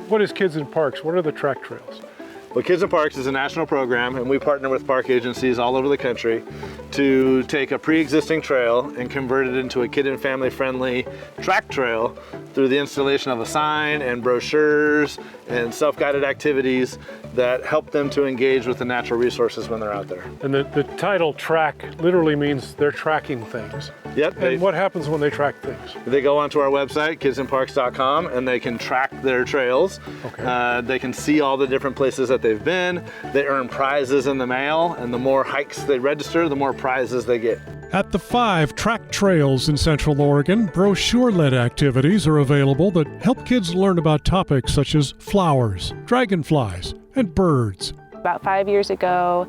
What is Kids in Parks? What are the track trails? Well, Kids in Parks is a national program, and we partner with park agencies all over the country to take a pre-existing trail and convert it into a kid and family friendly track trail through the installation of a sign and brochures and self-guided activities that help them to engage with the natural resources when they're out there. And the title track literally means they're tracking things. Yep. And what happens when they track things? They go onto our website, kidsinparks.com, and they can track their trails. Okay. They can see all the different places that they've been. They earn prizes in the mail, and the more hikes they register, the more prizes they get. At the 5 track trails in Central Oregon, brochure-led activities are available that help kids learn about topics such as flowers, dragonflies, and birds. About 5 years ago,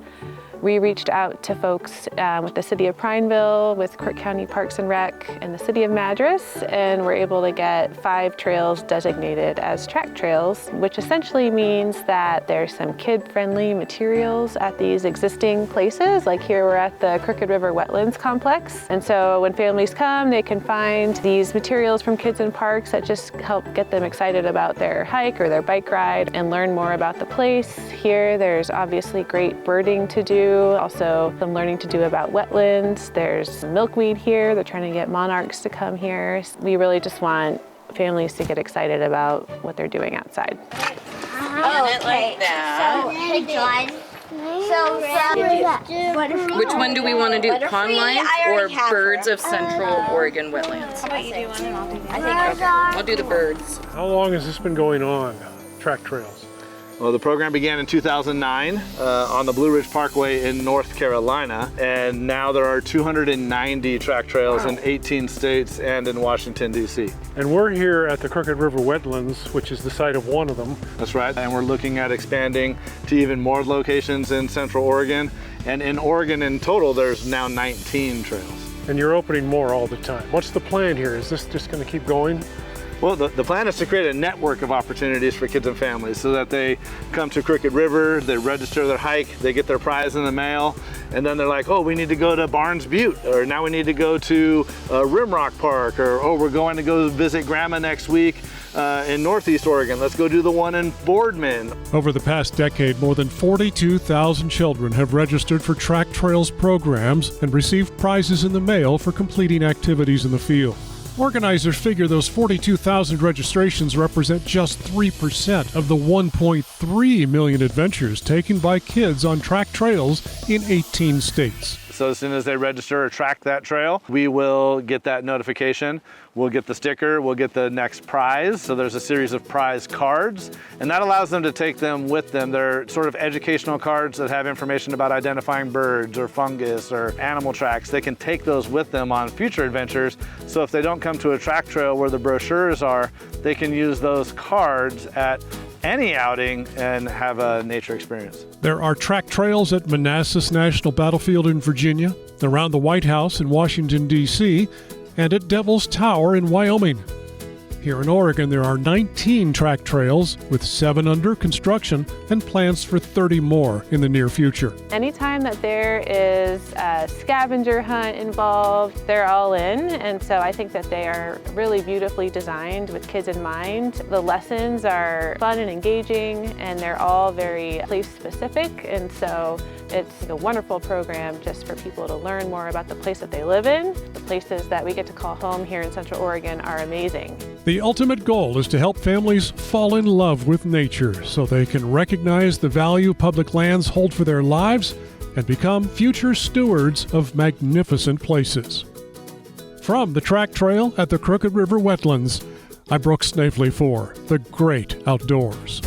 we reached out to folks with the City of Prineville, with Crook County Parks and Rec, and the City of Madras, and we're able to get 5 trails designated as track trails, which essentially means that there's some kid-friendly materials at these existing places. Like here we're at the Crooked River Wetlands Complex, and so when families come, they can find these materials from Kids in Parks that just help get them excited about their hike or their bike ride and learn more about the place. Here there's obviously great birding to do, also some learning to do about wetlands. There's milkweed here. They're trying to get monarchs to come here. We really just want families to get excited about what they're doing outside. Oh, okay. Like that. So, hey John. Which one do we want to do? Pond lines or birds of Central Oregon wetlands? How about you do one and I'll do one? I think okay. I'll do the birds. How long has this been going on, track trails? Well, the program began in 2009 on the Blue Ridge Parkway in North Carolina, and now there are 290 track trails in 18 states and in Washington, D.C. And we're here at the Crooked River Wetlands, which is the site of one of them. That's right, and we're looking at expanding to even more locations in Central Oregon. And in Oregon in total, there's now 19 trails. And you're opening more all the time. What's the plan here? Is this just going to keep going? Well, the plan is to create a network of opportunities for kids and families so that they come to Crooked River, they register their hike, they get their prize in the mail, and then they're like, oh, we need to go to Barnes Butte, or now we need to go to Rimrock Park, or oh, we're going to go visit Grandma next week in Northeast Oregon. Let's go do the one in Boardman. Over the past decade, more than 42,000 children have registered for track trails programs and received prizes in the mail for completing activities in the field. Organizers figure those 42,000 registrations represent just 3% of the 1.3 million adventures taken by kids on track trails in 18 states. So as soon as they register or track that trail, we will get that notification. We'll get the sticker, we'll get the next prize. So there's a series of prize cards, and that allows them to take them with them. They're sort of educational cards that have information about identifying birds or fungus or animal tracks. They can take those with them on future adventures. So if they don't come to a track trail where the brochures are, they can use those cards at any outing and have a nature experience. There are track trails at Manassas National Battlefield in Virginia, around the White House in Washington, D.C., and at Devil's Tower in Wyoming. Here in Oregon, there are 19 track trails, with 7 under construction and plans for 30 more in the near future. Anytime that there is a scavenger hunt involved, they're all in, and so I think that they are really beautifully designed with kids in mind. The lessons are fun and engaging, and they're all very place-specific, and so it's a wonderful program just for people to learn more about the place that they live in. The places that we get to call home here in Central Oregon are amazing. The ultimate goal is to help families fall in love with nature so they can recognize the value public lands hold for their lives and become future stewards of magnificent places. From the track trail at the Crooked River Wetlands, I'm Brooks Snavely for The Great Outdoors.